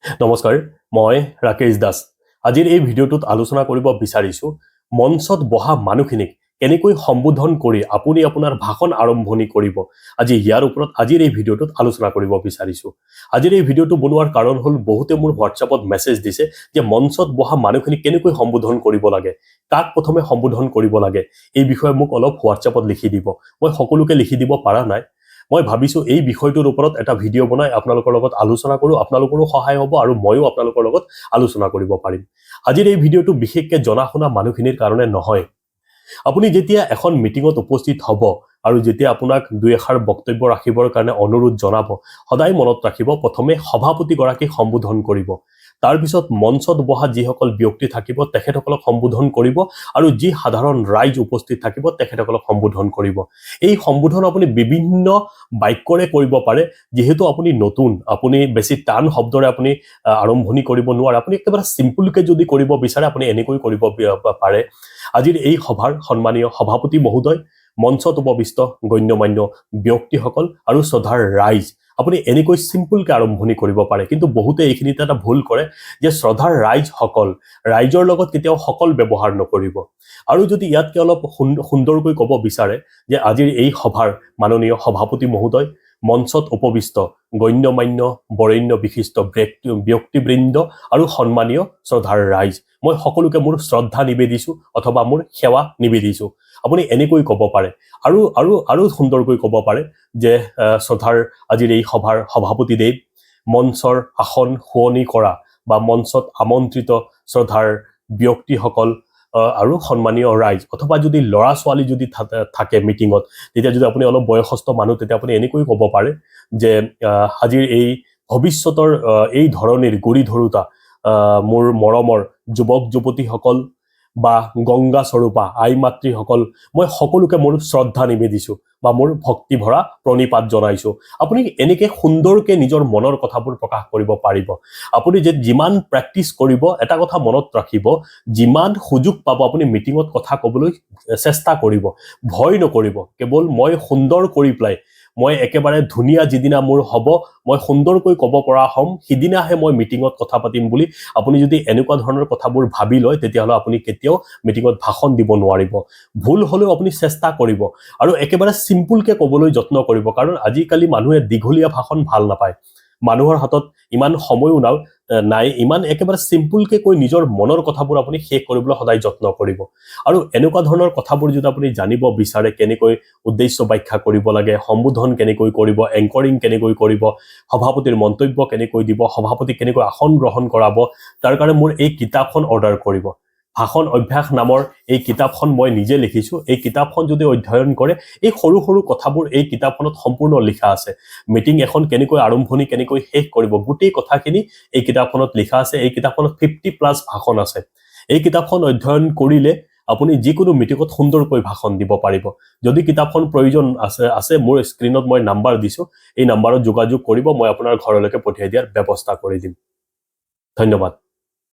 নমস্কাৰ, মই ৰাকেশ দাস। আজিৰ এই ভিডিঅ'টোত আলোচনা কৰিব বিচাৰিছোঁ মঞ্চত বহা মানুহখিনিক কেনেকৈ সম্বোধন কৰি আপুনি আপোনাৰ ভাষণ আৰম্ভণি কৰিব। ইয়াৰ ওপৰত আজিৰ এই ভিডিঅ'টোত আলোচনা কৰিব বিচাৰিছোঁ। আজিৰ এই ভিডিঅ'টো বনোৱাৰ কাৰণ হ'ল বহুতে মোৰ হোৱাটছআপত মেছেজ দিছে যে মঞ্চত বহা মানুহখিনিক কেনেকৈ সম্বোধন কৰিব লাগে, কাক প্ৰথমে সম্বোধন কৰিব লাগে, এই বিষয়ে মোক অলপ হোৱাটছআপত লিখি দিব। মই সকলোকে লিখি দিব পৰা নাই। মই ভাবিছোঁ এই বিষয়টোৰ ওপৰত এটা ভিডিঅ' বনাই আপোনালোকৰ লগত আলোচনা কৰোঁ, আপোনালোকৰো সহায় হ'ব আৰু ময়ো আপোনালোকৰ লগত আলোচনা কৰিব পাৰিম। আজিৰ এই ভিডিঅ'টো বিশেষকৈ জনা শুনা মানুহখিনিৰ কাৰণে নহয়। আপুনি যেতিয়া এখন মিটিঙত উপস্থিত হ'ব আৰু যেতিয়া আপোনাক দুই এষাৰ বক্তব্য ৰাখিবৰ কাৰণে অনুৰোধ জনাব, সদায় মনত ৰাখিব প্ৰথমে সভাপতিগৰাকীক সম্বোধন কৰিব, তাৰপিছত মঞ্চত বহা যিসকল ব্যক্তি থাকিব তেখেতসকলক সম্বোধন কৰিব আৰু যি সাধাৰণ ৰাইজ উপস্থিত থাকিব তেখেতসকলক সম্বোধন কৰিব। এই সম্বোধন আপুনি বিভিন্ন বাক্যৰে কৰিব পাৰে। যিহেতু আপুনি নতুন, আপুনি বেছি টান শব্দৰে আপুনি আৰম্ভণি কৰিব নোৱাৰে, আপুনি একেবাৰে চিম্পলকৈ যদি কৰিব বিচাৰে আপুনি এনেকৈ কৰিব পাৰে। আজিৰ এই সভাৰ সন্মানীয় সভাপতি মহোদয়, মঞ্চত উপবিষ্ট গণ্যমান্য ব্যক্তিসকল আৰু শ্ৰদ্ধাৰ ৰাইজ, আপুনি এনেকৈ চিম্পলকৈ আৰম্ভণি কৰিব পাৰে। কিন্তু বহুতে এইখিনিতে এটা ভুল কৰে যে শ্ৰদ্ধাৰ ৰাইজসকল, ৰাইজৰ লগত কেতিয়াও সকল ব্যৱহাৰ নকৰিব। আৰু যদি ইয়াতকৈ অলপ সুন্দৰকৈ ক'ব বিচাৰে যে আজিৰ এই সভাৰ মাননীয় সভাপতি মহোদয়, মঞ্চত উপবিষ্ট গণ্যমান্য বৰেণ্য বিশিষ্ট ব্যক্তিবৃন্দ আৰু সন্মানীয় শ্ৰদ্ধাৰ ৰাইজ, মই সকলোকে মোৰ শ্ৰদ্ধা নিবেদিছোঁ অথবা মোৰ সেৱা নিবেদিছোঁ। আপুনি এনেকৈ ক'ব পাৰে। আৰু আৰু আৰু সুন্দৰকৈ ক'ব পাৰে যে শ্ৰদ্ধাৰ আজিৰ এই সভাৰ সভাপতিদেৱ, মঞ্চৰ আসন শুৱনি কৰা বা মঞ্চত আমন্ত্ৰিত শ্ৰদ্ধাৰ ব্যক্তিসকল আৰু সন্মানীয় ৰাইজ, অথবা যদি ল'ৰা ছোৱালী যদি থাকে মিটিঙত, তেতিয়া যদি আপুনি অলপ বয়সস্থ মানুহ তেতিয়া আপুনি এনেকৈ ক'ব পাৰে যে আজিৰ এই ভৱিষ্যতৰ এই ধৰণীৰ গুৰি ধৰোতা মোৰ মৰমৰ যুৱক যুৱতীসকল বা গংগা স্বৰূপা আই মাতৃসকল, মই সকলোকে মোৰ শ্ৰদ্ধা নিবেদিছোঁ বা মোৰ ভক্তি ভৰা প্ৰণিপাত জনাইছোঁ। আপুনি এনেকৈ সুন্দৰকৈ নিজৰ মনৰ কথাবোৰ প্ৰকাশ কৰিব পাৰিব। আপুনি যিমান প্ৰেক্টিচ কৰিব, এটা কথা মনত ৰাখিব, যিমান সুযোগ পাব আপুনি মিটিঙত কথা ক'বলৈ চেষ্টা কৰিব, ভয় নকৰিব। কেৱল মই সুন্দৰ কৰি পেলাই, মই একেবাৰে ধুনীয়া যিদিনা মোৰ হ'ব, মই সুন্দৰকৈ ক'ব পৰা হ'ম, সিদিনাহে মই মিটিঙত কথা পাতিম বুলি আপুনি যদি এনেকুৱা ধৰণৰ কথাবোৰ ভাবি লয়, তেতিয়াহ'লে আপুনি কেতিয়াও মিটিঙত ভাষণ দিব নোৱাৰিব। ভুল হ'লেও আপুনি চেষ্টা কৰিব আৰু একেবাৰে চিম্পুলকৈ ক'বলৈ যত্ন কৰিব, কাৰণ আজিকালি মানুহে দীঘলীয়া ভাষণ ভাল নাপায়। মানুহৰ হাতত ইমান সময়ো নাই, ইমান একেবাৰে চিম্পুলকৈ কৈ নিজৰ মনৰ কথাবোৰ আপুনি শেষ কৰিবলৈ সদায় যত্ন কৰিব। আৰু এনেকুৱা ধৰণৰ কথাবোৰ যদি আপুনি জানিব বিচাৰে, কেনেকৈ উদ্দেশ্য ব্যাখ্যা কৰিব লাগে, সম্বোধন কেনেকৈ কৰিব, এংকৰিং কেনেকৈ কৰিব, সভাপতিৰ মন্তব্য কেনেকৈ দিব, সভাপতি কেনেকৈ আসন গ্ৰহণ কৰাব, তাৰ কাৰণে মোৰ এই কিতাপখন অৰ্ডাৰ কৰিব। ভাষণ অভ্যাস নামৰ এই কিতাপখন মই নিজে লিখিছোঁ। এই কিতাপখন যদি অধ্যয়ন কৰে, এই সৰু সৰু কথাবোৰ এই কিতাপখনত সম্পূৰ্ণ লিখা আছে। মিটিং এখন কেনেকৈ আৰম্ভণি, কেনেকৈ শেষ কৰিব, গোটেই কথাখিনি এই কিতাপখনত লিখা আছে। এই কিতাপখনত 50+ ভাষণ আছে। এই কিতাপখন অধ্যয়ন কৰিলে আপুনি যিকোনো মিটিঙত সুন্দৰকৈ ভাষণ দিব পাৰিব। যদি কিতাপখন প্ৰয়োজন আছে মোৰ স্ক্ৰীণত মই নাম্বাৰ দিছোঁ, এই নাম্বাৰত যোগাযোগ কৰিব, মই আপোনাৰ ঘৰলৈকে পঠিয়াই দিয়াৰ ব্যৱস্থা কৰি দিম। ধন্যবাদ।